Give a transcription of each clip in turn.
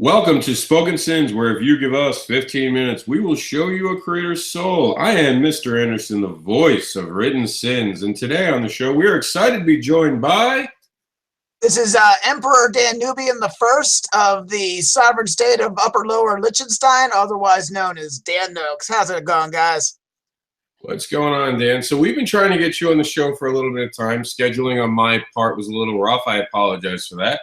Welcome to Spoken Sins, where if you give us 15 minutes, we will show you a creator's soul. I am Mr. Anderson, the voice of written sins, and today on the show, we are excited to be joined by... This is Emperor Danubian the First of the sovereign state of Upper Lower Liechtenstein, otherwise known as Dan Nokes. How's it going, guys? What's going on, Dan? So we've been trying to get you on the show for a little bit of time. Scheduling on my part was a little rough. I apologize for that.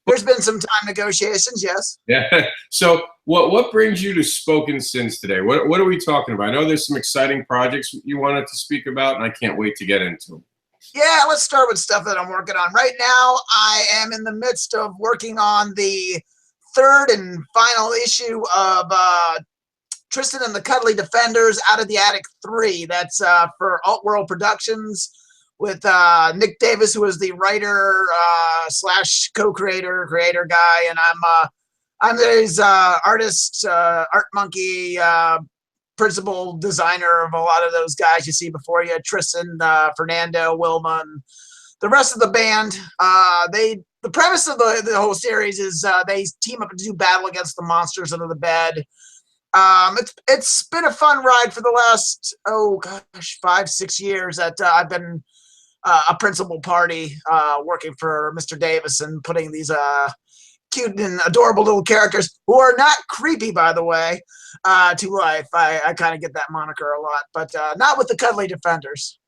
There's been some time negotiations, yes. Yeah. So what brings you to Spoken Sins today? What are we talking about? I know there's some exciting projects you wanted to speak about, and I can't wait to get into them. Yeah, let's start with stuff that I'm working on. Right now, I am in the midst of working on the third and final issue of Tristan and the Cuddly Defenders Out of the Attic 3. That's for Alt World Productions with Nick Davis, who is the writer slash co-creator, creator guy, and I'm his artist, art monkey, principal designer of a lot of those guys you see before you, Tristan, Fernando, Wilma, and the rest of the band. The premise of the whole series is they team up to do battle against the monsters under the bed. It's been a fun ride for the last 5-6 years that I've been a principal party working for Mr. Davis and putting these cute and adorable little characters, who are not creepy, by the way, to life. I kind of get that moniker a lot, but not with the Cuddly Defenders.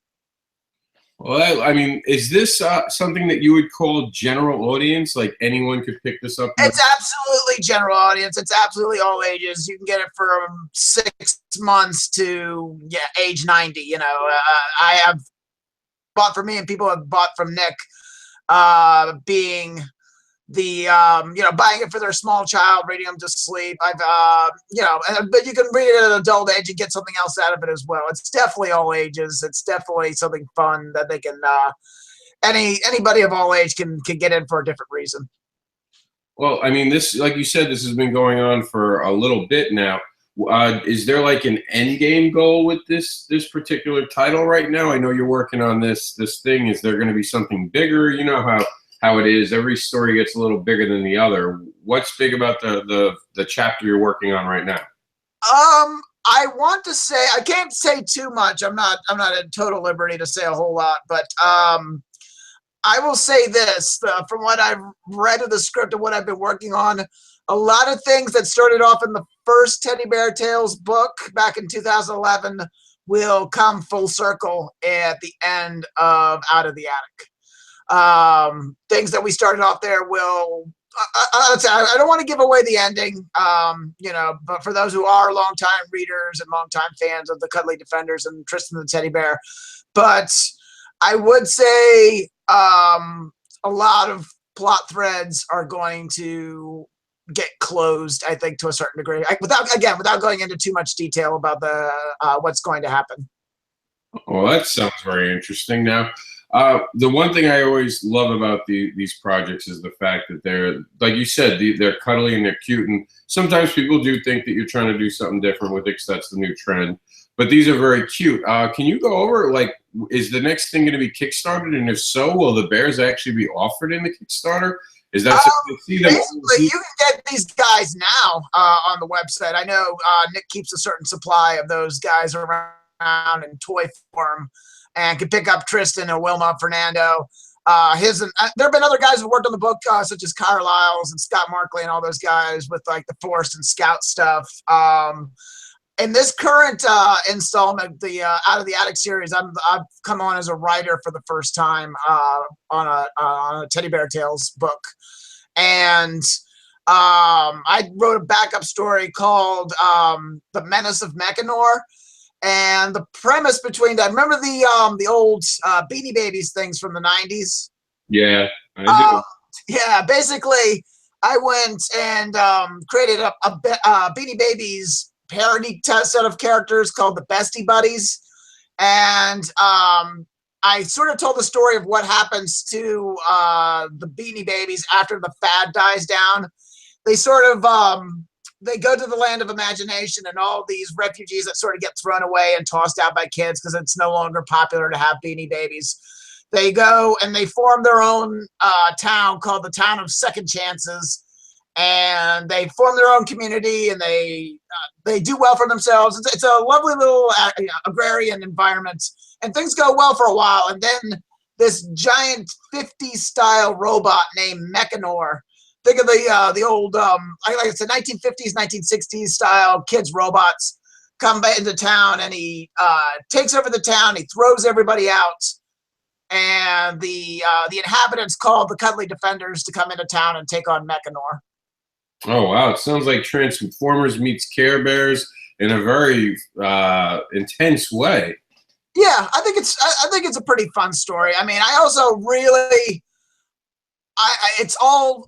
Well, I mean, is this something that you would call general audience? Like anyone could pick this up? It's absolutely general audience. It's absolutely all ages. You can get it from 6 months to age 90. You know, I have bought for me, and people have bought from Nick, being the buying it for their small child, reading them to sleep. I've but you can read it at an adult age and get something else out of it as well. It's definitely all ages. It's definitely something fun that they can anybody of all age can get in for a different reason. Well, I mean, this, like you said, this has been going on for a little bit now. Is there like an end game goal with this particular title right now? I know you're working on this thing. Is there going to be something bigger? You know how it is. Every story gets a little bigger than the other. What's big about the chapter you're working on right now? I want to say, I can't say too much. I'm not at total liberty to say a whole lot, but I will say this, from what I've read of the script and what I've been working on, a lot of things that started off in the first Teddy Bear Tales book back in 2011 will come full circle at the end of Out of the Attic. Things that we started off there will, I don't want to give away the ending, but for those who are longtime readers and longtime fans of the Cuddly Defenders and Tristan the Teddy Bear, but I would say a lot of plot threads are going to get closed, I think, to a certain degree, without going into too much detail about the what's going to happen. Well, that sounds very interesting. Now, the one thing I always love about these projects is the fact that they're, like you said, they're cuddly and they're cute, and sometimes people do think that you're trying to do something different with it because that's the new trend. But these are very cute. Can you go over, like, is the next thing going to be Kickstarted? And if so, will the bears actually be offered in the Kickstarter? Is that basically, you can get these guys now on the website. I know Nick keeps a certain supply of those guys around in toy form, and can pick up Tristan or Wilma, Fernando. There have been other guys who worked on the book, such as Carlisle's and Scott Markley and all those guys with like the Force and Scout stuff. In this current installment, the Out of the Attic series, I've come on as a writer for the first time on a Teddy Bear Tales book, and I wrote a backup story called The Menace of Mechanor. And the premise between that, remember the old Beanie Babies things from the 90s? Yeah, I do. Yeah, basically, I went and created a Beanie Babies parody set of characters called the Bestie Buddies. And I sort of told the story of what happens to the Beanie Babies after the fad dies down. They sort of... they go to the land of imagination, and all these refugees that sort of get thrown away and tossed out by kids because it's no longer popular to have Beanie Babies. They go and they form their own town called the Town of Second Chances, and they form their own community, and they do well for themselves. It's a lovely little agrarian environment, and things go well for a while, and then this giant 50s style robot named Mechanor. Think of the old like I said, 1950s, 1960s style kids robots come into town, and he takes over the town. He throws everybody out, and the inhabitants call the Cuddly Defenders to come into town and take on Mechanor. Oh wow! It sounds like Transformers meets Care Bears in a very intense way. Yeah, I think it's a pretty fun story. I mean, I also really, it's all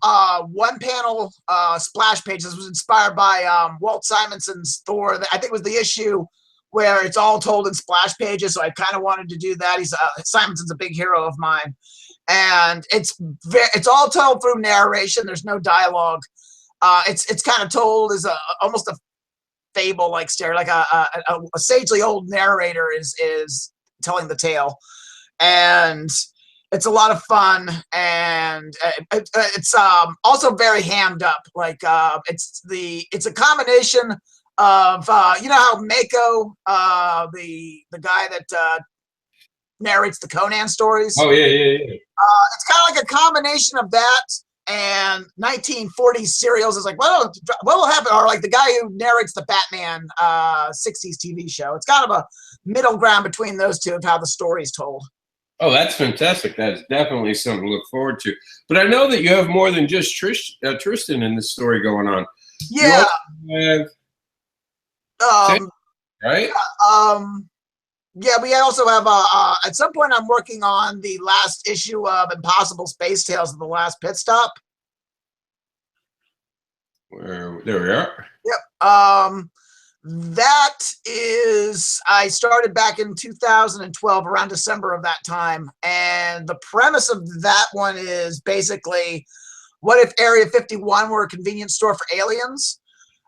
one panel splash pages. It was inspired by Walt Simonson's Thor. I think it was the issue where it's all told in splash pages. So I kind of wanted to do that. Simonson's a big hero of mine, and it's all told through narration. There's no dialogue. It's kind of told as almost a fable-like story, like a sagely old narrator is telling the tale, and it's a lot of fun, and it's also very hammed up. Like it's a combination of you know how Mako, the guy that narrates the Conan stories. Oh yeah. It's kind of like a combination of that and 1940s serials. Is like, what will happen? Or like the guy who narrates the Batman 60s TV show. It's kind of a middle ground between those two of how the story's told. Oh, that's fantastic. That's definitely something to look forward to. But I know that you have more than just Tristan in this story going on. Yeah. Right? Yeah, we also have at some point I'm working on the last issue of Impossible Space Tales of the Last Pit Stop. There we are. Yep. That is, I started back in 2012, around December of that time, and the premise of that one is basically, what if Area 51 were a convenience store for aliens?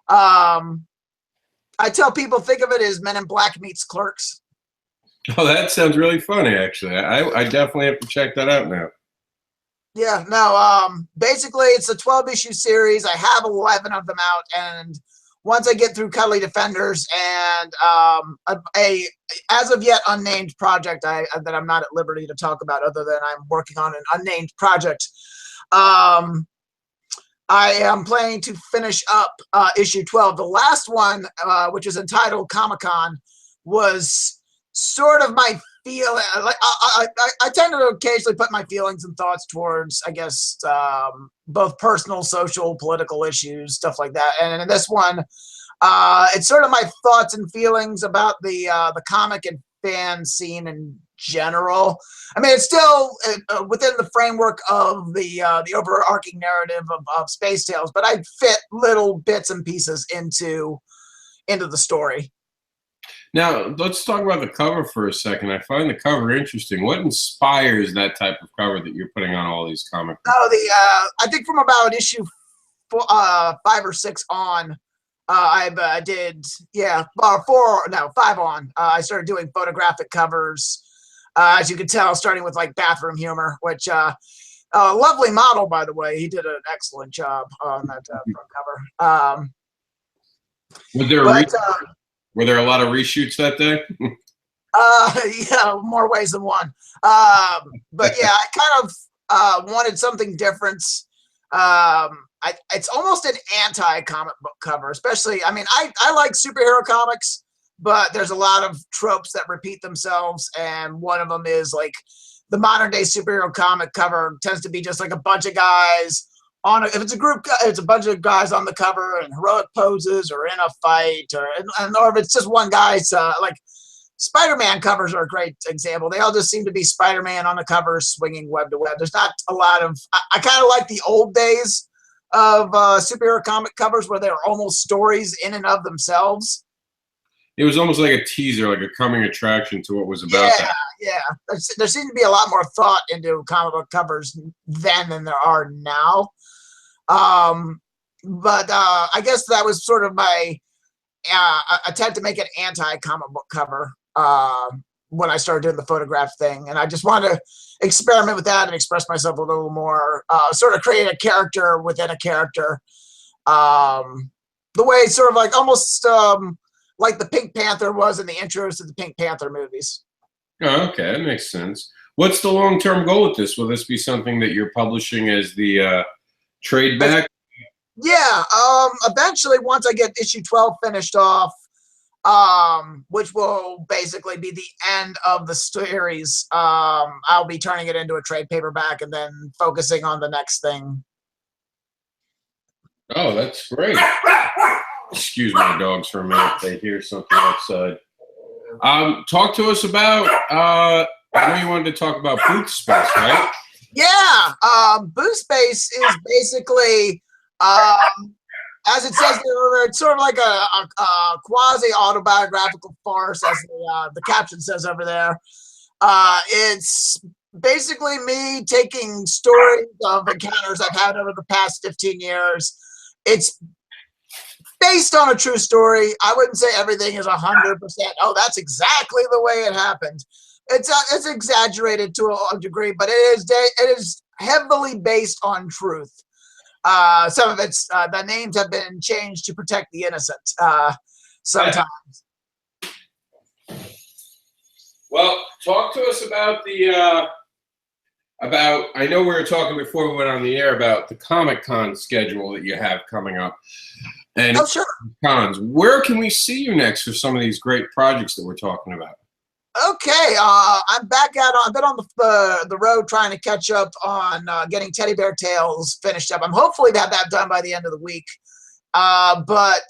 I tell people, think of it as Men in Black meets Clerks. Oh, that sounds really funny, actually. I definitely have to check that out now. Yeah, no, basically it's a 12-issue series. I have 11 of them out, and once I get through Cuddly Defenders and a as of yet unnamed project that I'm not at liberty to talk about, other than I'm working on an unnamed project, I am planning to finish up issue 12. The last one, which is entitled ComicCon, was sort of my feel. Like I tend to occasionally put my feelings and thoughts towards, I guess, both personal, social, political issues, stuff like that. And in this one, it's sort of my thoughts and feelings about the comic and fan scene in general. I mean, it's still within the framework of the overarching narrative of Space Tales, but I fit little bits and pieces into the story. Now, let's talk about the cover for a second. I find the cover interesting. What inspires that type of cover that you're putting on all these comics? Oh, I think from about issue 5 or 6 on, I did, yeah, 5 on. I started doing photographic covers, as you can tell, starting with like Bathroom Humor, which lovely model, by the way. He did an excellent job on that front cover. Were there a lot of reshoots that day? Yeah, more ways than one. But yeah, I kind of wanted something different. It's almost an anti-comic book cover, especially, I mean, I like superhero comics, but there's a lot of tropes that repeat themselves, and one of them is like the modern day superhero comic cover tends to be just like a bunch of guys if it's a group, it's a bunch of guys on the cover in heroic poses or in a fight, or if it's just one guy's like Spider-Man covers are a great example. They all just seem to be Spider-Man on the cover swinging web to web. There's not a lot of, I kind of like the old days of superhero comic covers where they're almost stories in and of themselves. It was almost like a teaser, like a coming attraction to what was about. Yeah. There seems to be a lot more thought into comic book covers then than there are now. But I guess that was sort of my attempt to make an anti-comic book cover when I started doing the photograph thing. And I just wanted to experiment with that and express myself a little more, sort of create a character within a character. The way sort of like almost like the Pink Panther was in the intros to the Pink Panther movies. Oh, okay, that makes sense. What's the long-term goal with this? Will this be something that you're publishing as the trade back? Yeah, eventually once I get issue 12 finished off, which will basically be the end of the series, I'll be turning it into a trade paperback and then focusing on the next thing. Oh, that's great. Excuse my dogs for a minute. They hear something outside. Talk to us about, I know you wanted to talk about Booth Space, right? Yeah, Booth Space is basically, as it says there, it's sort of like a quasi-autobiographical farce, as the caption says over there. It's basically me taking stories of encounters I've had over the past 15 years. It's based on a true story. I wouldn't say everything is 100%. Oh, that's exactly the way it happened. It's exaggerated to a degree, but it is heavily based on truth. Some of it's the names have been changed to protect the innocent. Sometimes. Well, talk to us about the I know we were talking before we went on the air about the ComicCon schedule that you have coming up. And oh, sure. Cons, where can we see you next for some of these great projects that we're talking about? Okay, I'm back out on. I've been on the road trying to catch up on getting Teddy Bear Tales finished up. I'm hopefully to have that done by the end of the week. But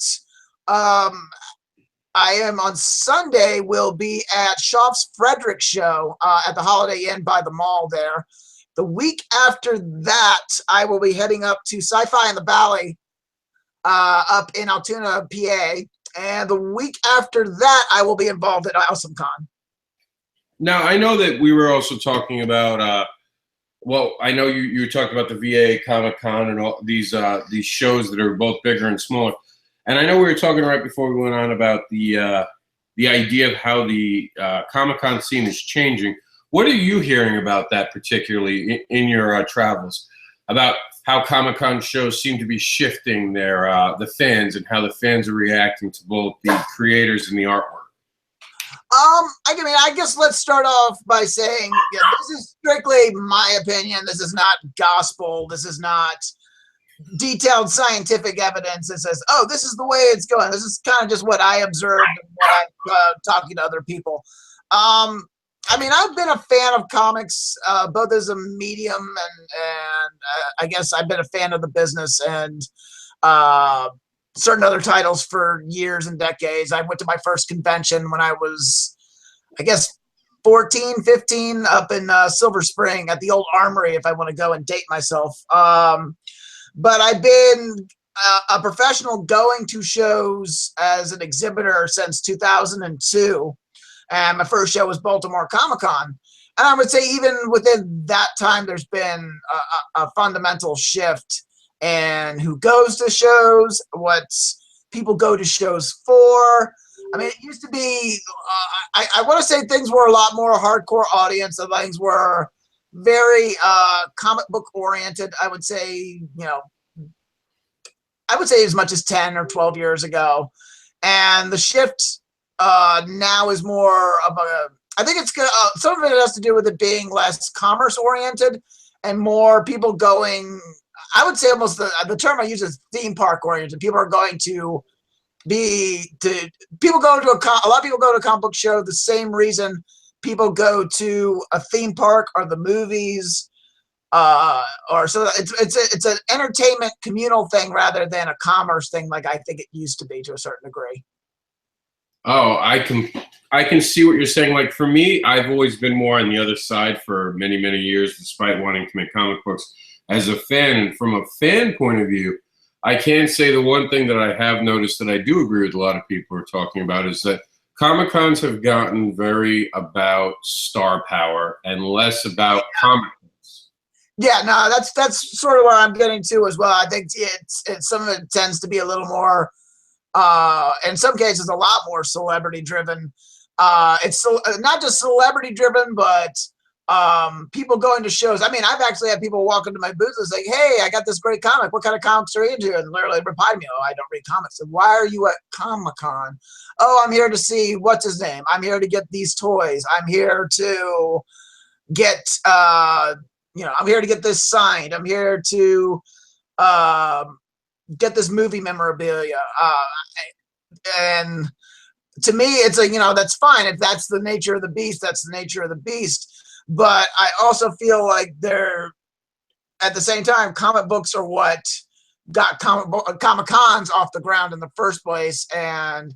I am on Sunday. Will be at Schaaf's Frederick show at the Holiday Inn by the mall there. The week after that, I will be heading up to Sci-Fi in the Valley up in Altoona, PA. And the week after that, I will be involved at AwesomeCon. Now, I know that we were also talking about, well, I know you talked about the VA, Comic-Con, and all these shows that are both bigger and smaller. And I know we were talking right before we went on about the idea of how the Comic-Con scene is changing. What are you hearing about that, particularly in your travels, about how Comic-Con shows seem to be shifting their the fans and how the fans are reacting to both the creators and the artwork? I guess let's start off by saying, yeah, this is strictly my opinion. This is not gospel. This is not detailed scientific evidence that says, oh, this is the way it's going. This is kind of just what I observed and what I'm talking to other people. I've been a fan of comics, both as a medium and I guess I've been a fan of the business and certain other titles for years and decades. I went to my first convention when I was, I guess, 14, 15 up in Silver Spring at the old Armory, if I want to go and date myself. But I've been a professional going to shows as an exhibitor since 2002. And my first show was Baltimore Comic-Con. And I would say even within that time, there's been a fundamental shift in who goes to shows, what people go to shows for. I mean, it used to be, I want to say things were a lot more hardcore audience, and things were very comic book oriented. I would say as much as 10 or 12 years ago. And the shift now is more of I think it's some of it has to do with it being less commerce oriented and more people going, I would say almost the term I use is theme park oriented. People are going to a lot of people go to a comic book show the same reason people go to a theme park or the movies, or so it's an entertainment communal thing rather than a commerce thing like I think it used to be to a certain degree. Oh, I can see what you're saying. Like for me, I've always been more on the other side for many, many years, despite wanting to make comic books as a fan. And from a fan point of view, I can say the one thing that I have noticed that I do agree with a lot of people are talking about is that Comic-Cons have gotten very about star power and less about comic books. Yeah, no, that's sort of what I'm getting to as well. I think it's some of it tends to be a little more, in some cases, a lot more celebrity driven. It's not just celebrity driven, but people going to shows. I mean, I've actually had people walk into my booth and say, "Hey, I got this great comic. What kind of comics are you into?" And literally reply to me, "Oh, I don't read comics." And why are you at ComicCon? "Oh, I'm here to see what's his name. I'm here to get these toys. I'm here to get, I'm here to get this signed. I'm here to get this movie memorabilia." And to me, it's like, that's fine. If that's the nature of the beast, that's the nature of the beast. But I also feel like they're, at the same time, comic books are what got Comic-Cons off the ground in the first place, and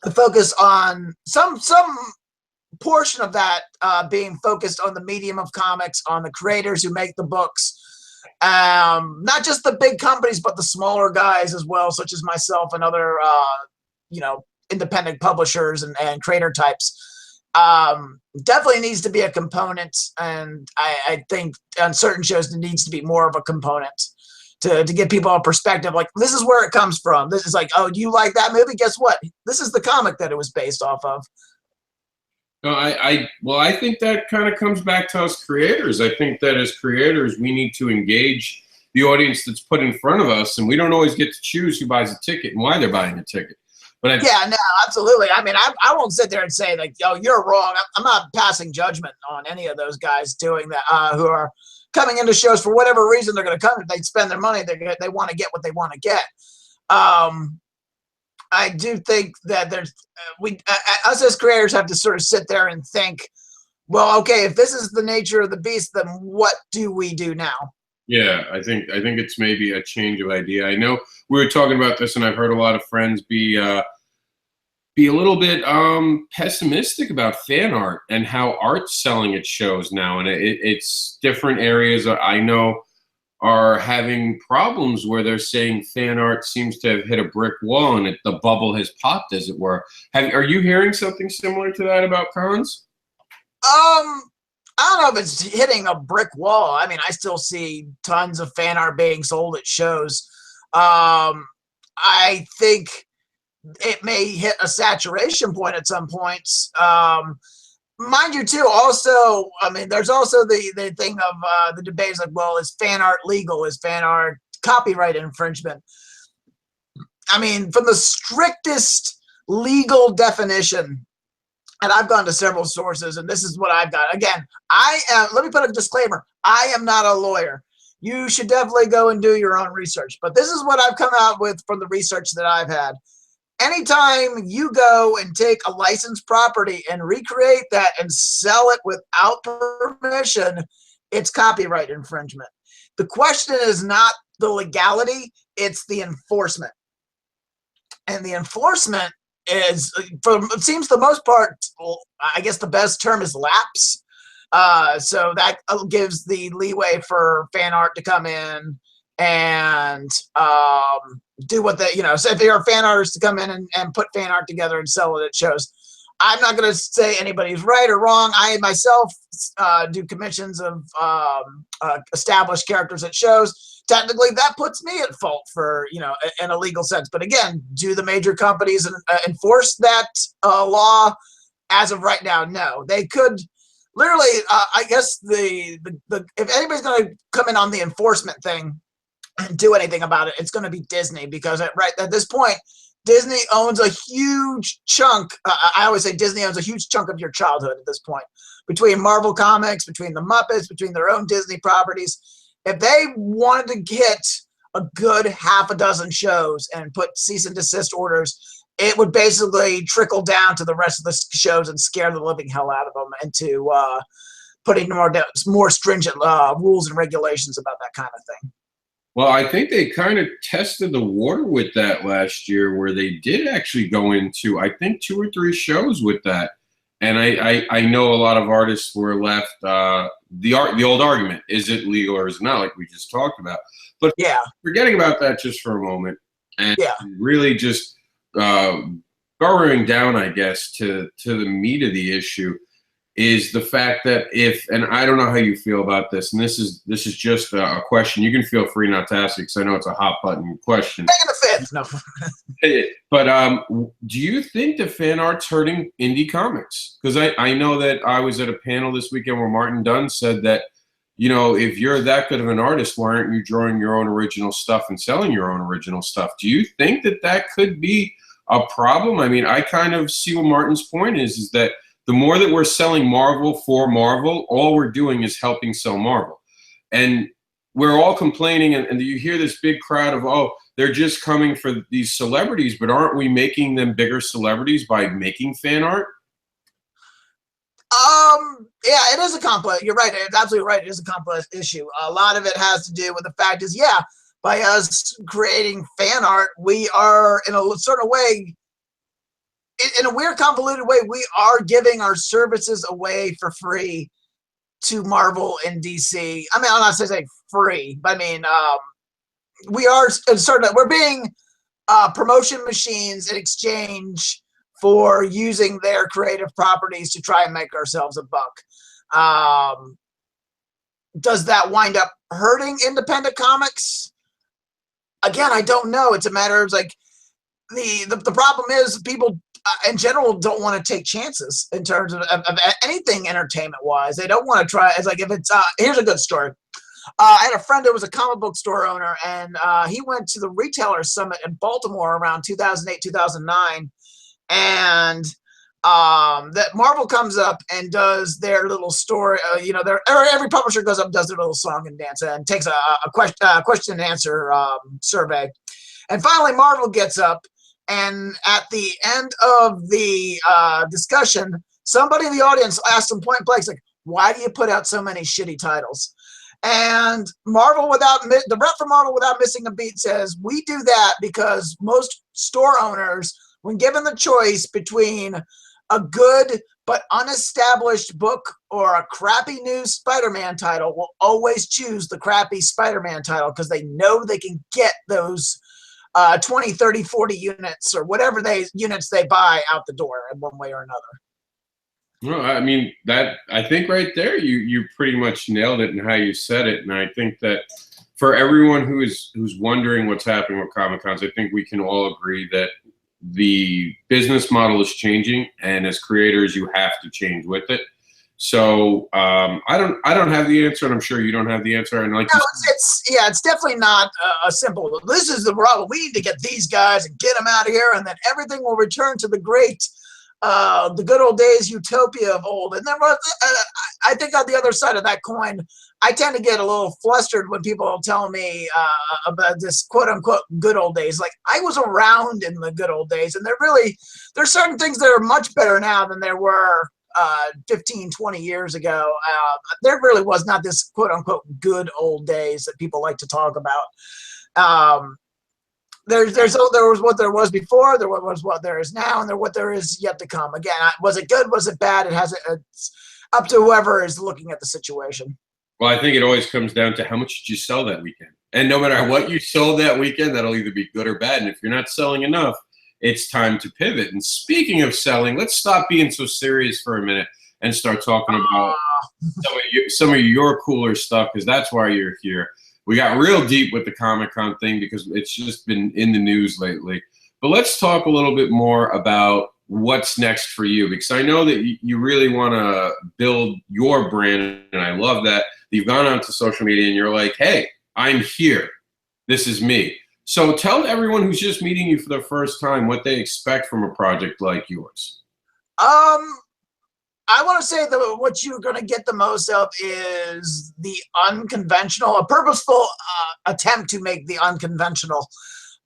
the focus on some portion of that being focused on the medium of comics, on the creators who make the books, not just the big companies, but the smaller guys as well, such as myself and other, independent publishers and creator types. Definitely needs to be a component, and I think on certain shows there needs to be more of a component to give people a perspective. Like, this is where it comes from. This is like, oh, do you like that movie? Guess what? This is the comic that it was based off of. No, I think that kind of comes back to us creators. I think that as creators, we need to engage the audience that's put in front of us, and we don't always get to choose who buys a ticket and why they're buying a ticket. But yeah, no, absolutely. I mean, I won't sit there and say, like, "Oh, you're wrong." I'm not passing judgment on any of those guys doing that, who are coming into shows for whatever reason they're going to come. If they spend their money, they want to get what they want to get. I do think that us as creators have to sort of sit there and think, well, okay, if this is the nature of the beast, then what do we do now? Yeah, I think it's maybe a change of idea. I know we were talking about this, and I've heard a lot of friends be a little bit pessimistic about fan art and how art's selling at shows now, and it's different areas I know are having problems where they're saying fan art seems to have hit a brick wall and the bubble has popped, as it were. Are you hearing something similar to that about cons? I don't know if it's hitting a brick wall. I mean, I still see tons of fan art being sold at shows. I think it may hit a saturation point at some points. Mind you, too, also, I mean, there's also the thing of the debates like, well, is fan art legal? Is fan art copyright infringement? I mean, from the strictest legal definition, and I've gone to several sources, and this is what I've got. Again, let me put a disclaimer. I am not a lawyer. You should definitely go and do your own research. But this is what I've come out with from the research that I've had. Anytime you go and take a licensed property and recreate that and sell it without permission, it's copyright infringement. The question is not the legality, it's the enforcement. And the enforcement is, it seems the most part, I guess the best term is lapse. So that gives the leeway for fan art to come in and do what they, so if you're a fan artist to come in and put fan art together and sell it at shows. I'm not going to say anybody's right or wrong. I myself do commissions of established characters at shows. Technically, that puts me at fault for, in a legal sense. But again, do the major companies enforce that law? As of right now, no. They could literally, I guess if anybody's going to come in on the enforcement thing and do anything about it, it's going to be Disney, because at this point, Disney owns a huge chunk. I always say Disney owns a huge chunk of your childhood at this point. Between Marvel Comics, between the Muppets, between their own Disney properties. If they wanted to get a good half a dozen shows and put cease and desist orders, it would basically trickle down to the rest of the shows and scare the living hell out of them into putting more stringent rules and regulations about that kind of thing. Well, I think they kind of tested the water with that last year, where they did actually go into, I think, 2 or 3 shows with that. And I know a lot of artists were left the old argument, is it legal or is it not, like we just talked about. But yeah, forgetting about that just for a moment and really just burrowing down, I guess, to the meat of the issue. is the fact that if, and I don't know how you feel about this, and this is just a question. You can feel free not to ask it because I know it's a hot button question. Taking the fifth. No. But do you think the fan art's hurting indie comics? Because I know that I was at a panel this weekend where Martin Dunn said that, you know, if you're that good of an artist, why aren't you drawing your own original stuff and selling your own original stuff? Do you think that that could be a problem? I mean, I kind of see what Martin's point is that the more that we're selling Marvel for Marvel, all we're doing is helping sell Marvel. And we're all complaining, and you hear this big crowd of, oh, they're just coming for these celebrities, but aren't we making them bigger celebrities by making fan art? Yeah, it is a complex. You're right. It's absolutely right. It is a complex issue. A lot of it has to do with the fact is, yeah, by us creating fan art, we are in a certain way, in a weird, convoluted way, we are giving our services away for free to Marvel and DC. I mean, I'm not saying free, but I mean, we are we're being promotion machines in exchange for using their creative properties to try and make ourselves a buck. Does that wind up hurting independent comics? Again, I don't know. It's a matter of like the problem is people in general don't want to take chances in terms of anything entertainment wise. They don't want to try. It's like if it's here's a good story. I had a friend who was a comic book store owner, and he went to the Retailer Summit in Baltimore around 2008, 2009, and that Marvel comes up and does their little story. You know, every publisher goes up and does their little song and dance and takes a question and answer survey. And finally, Marvel gets up, and at the end of the discussion, somebody in the audience asked them point blank, like, "Why do you put out so many shitty titles?" And the rep for Marvel without missing a beat says, "We do that because most store owners, when given the choice between a good but unestablished book or a crappy new Spider-Man title, will always choose the crappy Spider-Man title because they know they can get those 20, 30, 40 units or whatever units they buy out the door in one way or another." No, I mean, I think right there you pretty much nailed it in how you said it. And I think that for everyone who's wondering what's happening with Comic-Cons, I think we can all agree that the business model is changing, and as creators, you have to change with it. So I don't have the answer, and I'm sure you don't have the answer. And like, no, it's definitely not a simple. This is the problem. We need to get these guys and get them out of here, and then everything will return to the good old days utopia of old. And then I think on the other side of that coin, I tend to get a little flustered when people tell me about this quote unquote good old days. Like, I was around in the good old days, and there's certain things that are much better now than there were 15, 20 years ago. There really was not this quote unquote good old days that people like to talk about. There was what there was before, there was what there is now, and what there is yet to come. Again, was it good? Was it bad? It's up to whoever is looking at the situation. Well, I think it always comes down to how much did you sell that weekend. And no matter what you sold that weekend, that'll either be good or bad. And if you're not selling enough, it's time to pivot. And speaking of selling, let's stop being so serious for a minute and start talking about some of your cooler stuff, because that's why you're here. We got real deep with the Comic-Con thing because it's just been in the news lately. But let's talk a little bit more about what's next for you, because I know that you really want to build your brand, and I love that. You've gone out to social media and you're like, hey, I'm here. This is me. So tell everyone who's just meeting you for the first time what they expect from a project like yours. I want to say that what you're going to get the most of is the unconventional, a purposeful attempt to make the unconventional.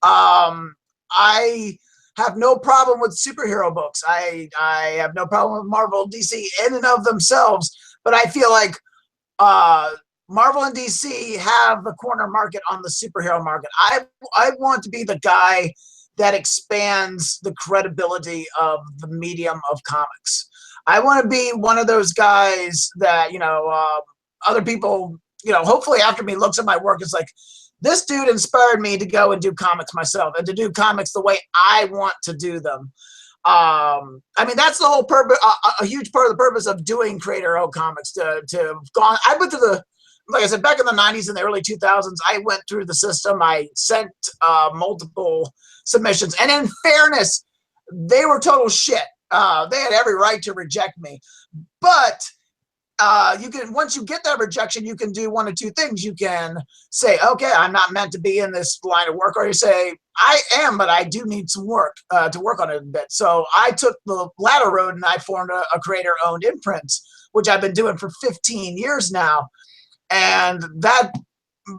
I have no problem with superhero books. I have no problem with Marvel, DC in and of themselves, but I feel like Marvel and DC have the corner market on the superhero market. I want to be the guy that expands the credibility of the medium of comics. I want to be one of those guys that, other people, hopefully after me looks at my work, it's like, this dude inspired me to go and do comics myself and to do comics the way I want to do them. I mean, that's the whole purpose, a huge part of the purpose of doing creator-owned comics. I went through the, like I said, back in the 90s and the early 2000s, I went through the system. I sent multiple submissions, and in fairness, they were total shit. They had every right to reject me, but you can, once you get that rejection, you can do one of two things. You can say, okay, I'm not meant to be in this line of work, or you say, I am, but I do need some work to work on it a bit. So I took the latter road and I formed a creator-owned imprint, which I've been doing for 15 years now. And that,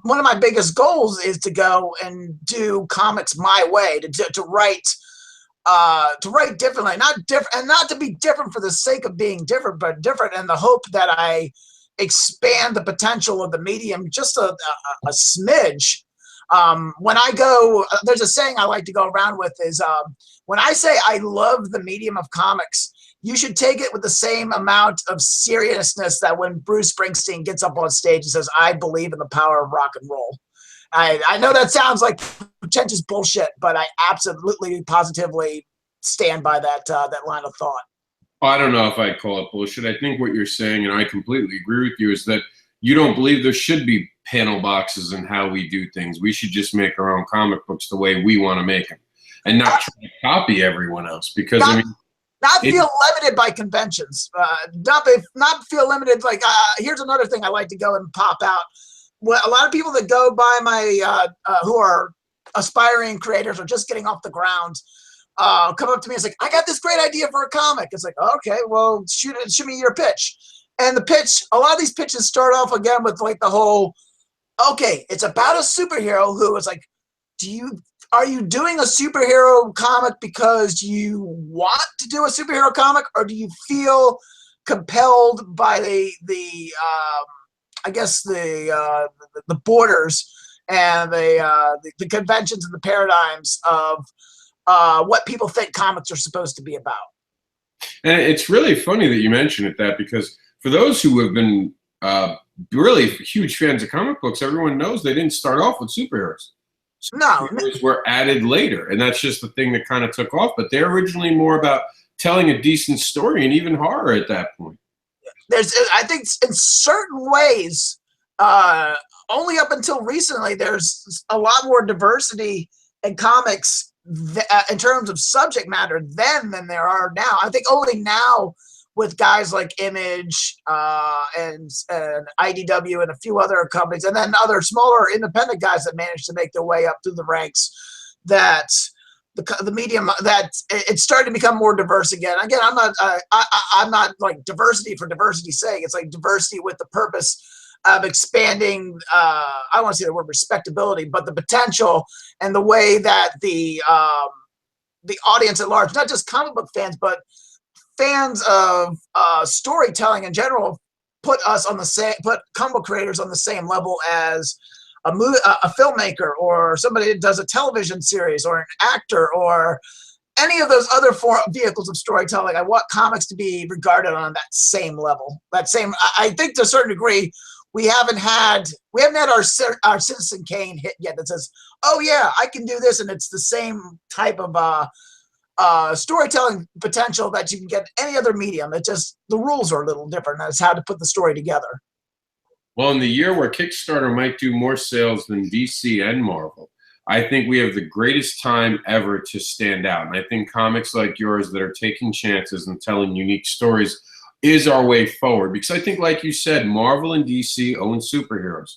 one of my biggest goals is to go and do comics my way, to write differently, not different, and not to be different for the sake of being different, but different in the hope that I expand the potential of the medium just a smidge. When I go, there's a saying I like to go around with is, when I say I love the medium of comics, you should take it with the same amount of seriousness that when Bruce Springsteen gets up on stage and says, I believe in the power of rock and roll. I know that sounds like pretentious bullshit, but I absolutely, positively stand by that line of thought. I don't know if I'd call it bullshit. I think what you're saying, and I completely agree with you, is that you don't believe there should be panel boxes in how we do things. We should just make our own comic books the way we want to make them, and not try to copy everyone else. Because I mean, not feel limited by conventions. Not feel limited. Like, here's another thing I like to go and pop out. Well, a lot of people that go by my who are aspiring creators or just getting off the ground come up to me and it's like, I got this great idea for a comic. It's like, okay, well, shoot me your pitch. And the pitch, a lot of these pitches start off again with like the whole, okay, it's about a superhero who is like, are you doing a superhero comic because you want to do a superhero comic, or do you feel compelled by I guess the borders and the conventions and the paradigms of what people think comics are supposed to be about? And it's really funny that you mention that, because for those who have been really huge fans of comic books, everyone knows they didn't start off with superheroes. Superheroes were added later, and that's just the thing that kind of took off. But they're originally more about telling a decent story, and even horror at that point. I think in certain ways, only up until recently, there's a lot more diversity in comics in terms of subject matter then than there are now. I think only now, with guys like Image and IDW and a few other companies, and then other smaller independent guys that managed to make their way up through the ranks, that the medium, that it's starting to become more diverse again. Again, I'm not like diversity for diversity's sake. It's like diversity with the purpose of expanding. I don't want to say the word respectability, but the potential and the way that the audience at large, not just comic book fans, but fans of storytelling in general, put comic book creators on the same level as a filmmaker, or somebody that does a television series, or an actor, or any of those other vehicles of storytelling. I want comics to be regarded on that same level. I think to a certain degree, we haven't had our Citizen Kane hit yet that says, oh yeah, I can do this, and it's the same type of storytelling potential that you can get in any other medium. It just, the rules are a little different. That's how to put the story together. Well, in the year where Kickstarter might do more sales than DC and Marvel, I think we have the greatest time ever to stand out. And I think comics like yours that are taking chances and telling unique stories is our way forward. Because I think, like you said, Marvel and DC own superheroes.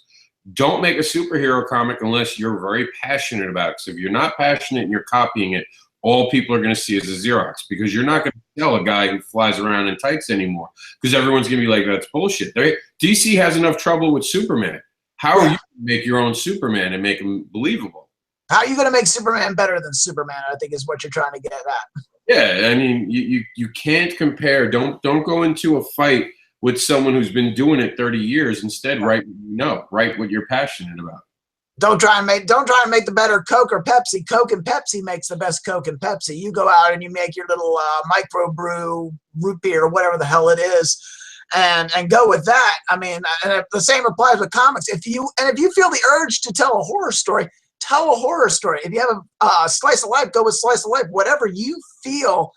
Don't make a superhero comic unless you're very passionate about it. So if you're not passionate and you're copying it, all people are going to see is a Xerox, because you're not going to tell a guy who flies around in tights anymore, because everyone's going to be like, that's bullshit. DC has enough trouble with Superman. How are you going to make your own Superman and make him believable? How are you going to make Superman better than Superman, I think, is what you're trying to get at. Yeah, I mean, you can't compare. Don't go into a fight with someone who's been doing it 30 years. Instead, write what you know, write what you're passionate about. Don't try and make the better Coke or Pepsi. Coke and Pepsi makes the best Coke and Pepsi. You go out and you make your little microbrew root beer or whatever the hell it is, and go with that. I mean, and the same applies with comics. If you feel the urge to tell a horror story, tell a horror story. If you have a slice of life, go with slice of life. Whatever you feel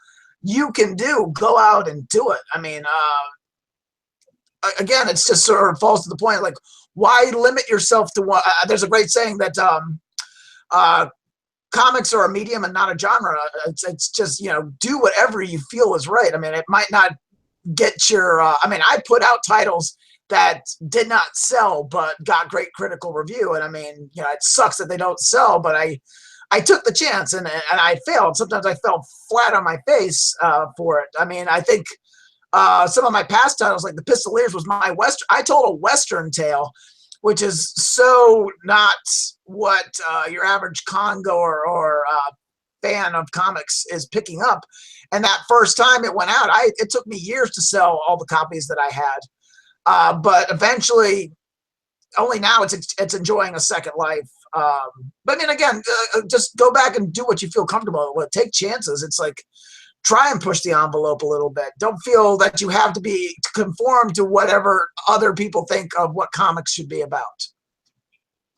you can do, go out and do it. I mean, again, it's just sort of falls to the point. Like, why limit yourself to one? There's a great saying that comics are a medium and not a genre. It's just, you know, do whatever you feel is right. I mean, it might not get your. I mean, I put out titles that did not sell but got great critical review, and I mean, you know, it sucks that they don't sell, but I took the chance and I failed. Sometimes I fell flat on my face for it. I mean, I think some of my past titles, like The Pistoliers, was my Western. I told a Western tale, which is so not what your average con-goer or fan of comics is picking up. And that first time it went out, it took me years to sell all the copies that I had. But eventually, only now it's enjoying a second life. But I mean, again, just go back and do what you feel comfortable with. Take chances. It's like, try and push the envelope a little bit. Don't feel that you have to conform to whatever other people think of what comics should be about.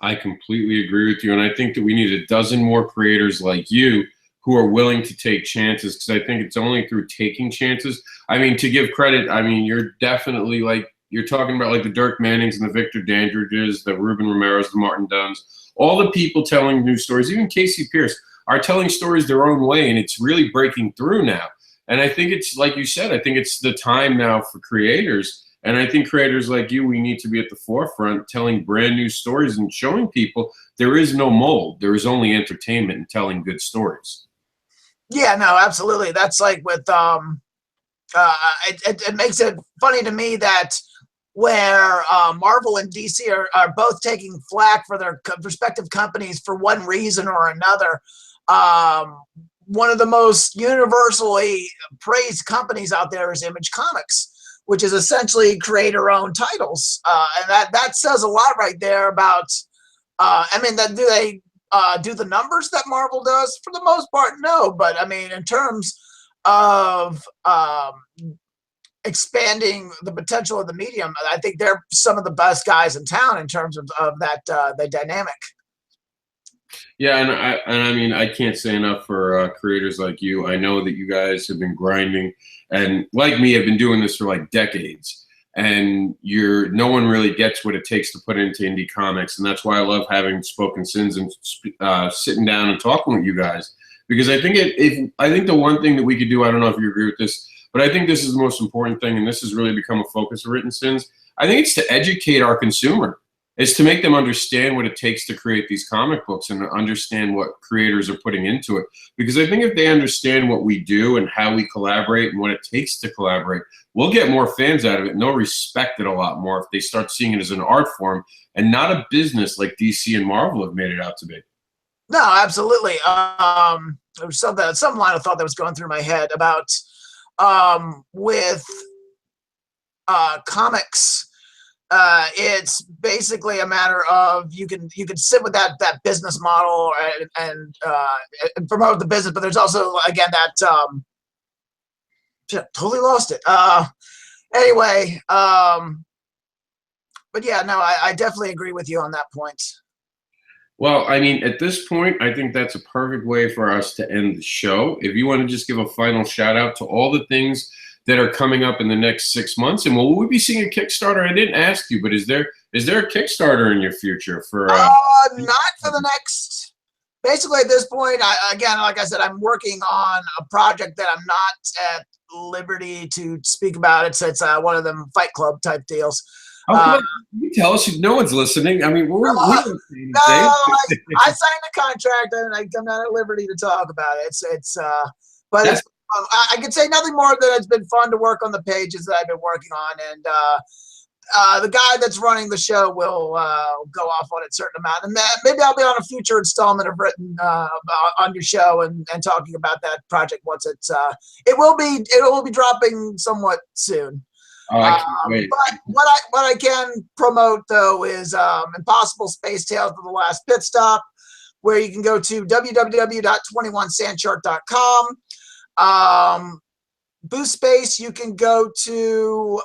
I completely agree with you. And I think that we need a dozen more creators like you who are willing to take chances, because I think it's only through taking chances. I mean, to give credit, I mean, you're definitely like, you're talking about like the Dirk Mannings and the Victor Dandridges, the Ruben Romeros, the Martin Dunns, all the people telling new stories, even Casey Pierce, are telling stories their own way, and it's really breaking through now. And I think it's, like you said, I think it's the time now for creators. And I think creators like you, we need to be at the forefront telling brand new stories and showing people there is no mold. There is only entertainment and telling good stories. Yeah, no, absolutely. That's like with, it makes it funny to me that where Marvel and DC are both taking flack for their respective companies for one reason or another. One of the most universally praised companies out there is Image Comics, which is essentially creator-owned titles, and that says a lot right there about. I mean, do they do the numbers that Marvel does? For the most part, no. But I mean, in terms of expanding the potential of the medium, I think they're some of the best guys in town in terms of that the dynamic. Yeah, and I mean, I can't say enough for creators like you. I know that you guys have been grinding, and like me, have been doing this for like decades. And no one really gets what it takes to put into indie comics, and that's why I love having Spoken SiNs and sitting down and talking with you guys. Because I think I think the one thing that we could do, I don't know if you agree with this, but I think this is the most important thing, and this has really become a focus of Written SiNs. I think it's to educate our consumer. Is to make them understand what it takes to create these comic books and understand what creators are putting into it. Because I think if they understand what we do and how we collaborate and what it takes to collaborate, we'll get more fans out of it, and they'll respect it a lot more if they start seeing it as an art form and not a business like DC and Marvel have made it out to be. No, absolutely. There was some line of thought that was going through my head about with comics. It's basically a matter of you can sit with that business model and promote the business, but there's also, again, that shit, totally lost it. Anyway, but yeah, no, I definitely agree with you on that point. Well, I mean, at this point, I think that's a perfect way for us to end the show. If you want to just give a final shout out to all the things that are coming up in the next 6 months, and will we be seeing a Kickstarter? I didn't ask you, but is there a Kickstarter in your future for? Not for the next. Basically, at this point, again, like I said, I'm working on a project that I'm not at liberty to speak about. It's one of them Fight Club type deals. Oh, come on. You tell us. No one's listening. I mean, we don't say anything. No, I signed a contract, and I'm not at liberty to talk about it. But it's. I can say nothing more than it's been fun to work on the pages that I've been working on, and the guy that's running the show will go off on a certain amount, and maybe I'll be on a future installment of Written on your show and talking about that project once it will be dropping somewhat soon. Oh, I can't wait. But what I can promote though is Impossible Space Tales for the Last Pit Stop, where you can go to www.21sandchart.com. Boost Space, you can go to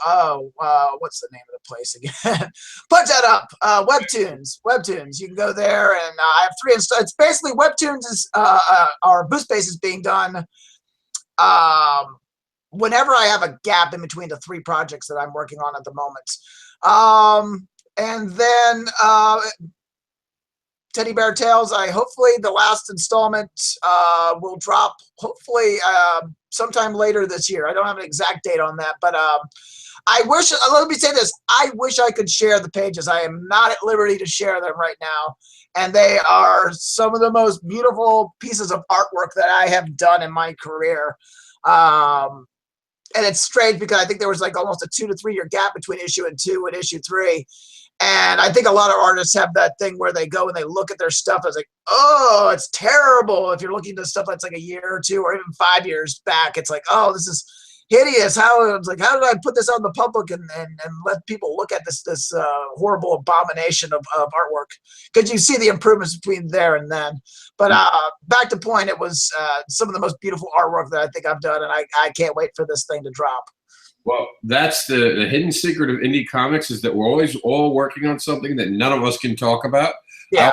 what's the name of the place again? Punch that up. Webtoons. You can go there, and I have 3 installed. It's basically Webtoons is our Boost Space is being done whenever I have a gap in between the 3 projects that I'm working on at the moment. And then Teddy Bear Tales, hopefully the last installment will drop hopefully sometime later this year. I don't have an exact date on that, but I wish, let me say this, I wish I could share the pages. I am not at liberty to share them right now. And they are some of the most beautiful pieces of artwork that I have done in my career. And it's strange because I think there was like almost a 2 to 3 year gap between issue 2 and issue 3. And I think a lot of artists have that thing where they go and they look at their stuff as like, oh, it's terrible. If you're looking at stuff that's like a year or 2 or even 5 years back, it's like, oh, this is hideous. How did I put this out in the public and let people look at this horrible abomination of artwork? Because you see the improvements between there and then. But back to point, it was some of the most beautiful artwork that I think I've done, and I can't wait for this thing to drop. Well, that's the hidden secret of indie comics, is that we're always all working on something that none of us can talk about. Yeah.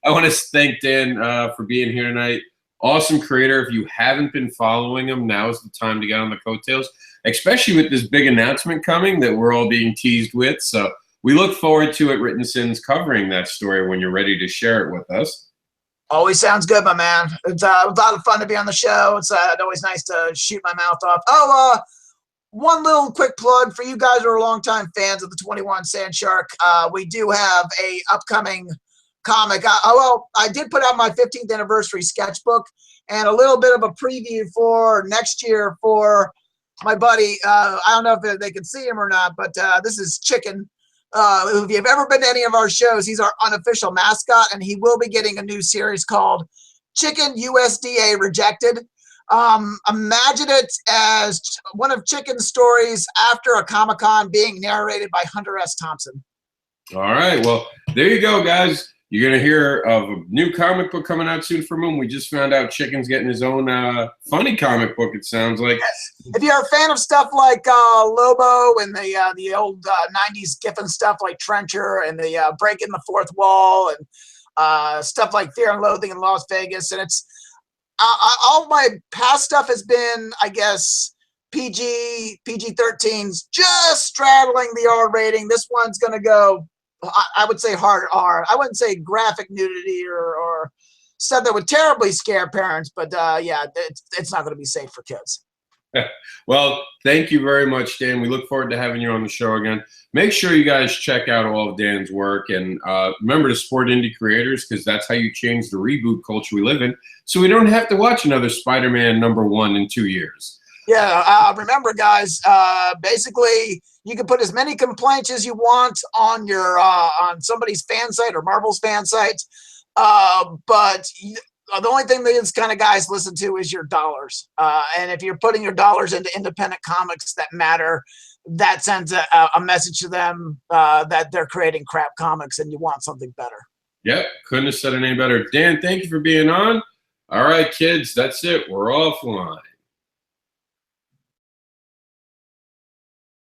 I want to thank Dan for being here tonight. Awesome creator. If you haven't been following him, now is the time to get on the coattails, especially with this big announcement coming that we're all being teased with. So we look forward to it, Written SiNs, covering that story when you're ready to share it with us. Always sounds good, my man. It's a lot of fun to be on the show. It's always nice to shoot my mouth off. Oh, one little quick plug for you guys who are longtime fans of the 21 Sand Shark. We do have a upcoming comic. I did put out my 15th anniversary sketchbook and a little bit of a preview for next year for my buddy. I don't know if they can see him or not, but this is Chicken. If you've ever been to any of our shows, he's our unofficial mascot, and he will be getting a new series called Chicken USDA Rejected. Imagine it as one of Chicken's stories after a ComicCon being narrated by Hunter S. Thompson. All right. Well, there you go, guys. You're going to hear of a new comic book coming out soon from him. We just found out Chicken's getting his own funny comic book, it sounds like. Yes. If you're a fan of stuff like Lobo and the old 90s Giffen stuff like Trencher and the Breaking the Fourth Wall and stuff like Fear and Loathing in Las Vegas, and it's all my past stuff has been, I guess, PG-13s, just straddling the R rating. This one's going to go, I would say, hard R. I wouldn't say graphic nudity or stuff that would terribly scare parents, but yeah, it's not going to be safe for kids. Well, thank you very much, Dan. We look forward to having you on the show again. Make sure you guys check out all of Dan's work, and remember to support indie creators, because that's how you change the reboot culture we live in, so we don't have to watch another Spider-Man #1 in 2 years. Yeah, remember, guys, basically, you can put as many complaints as you want on your on somebody's fan site or Marvel's fan site, but the only thing these kind of guys listen to is your dollars. And if you're putting your dollars into independent comics that matter, that sends a message to them that they're creating crap comics and you want something better. Yep, couldn't have said it any better. Dan, thank you for being on. All right, kids, that's it. We're offline.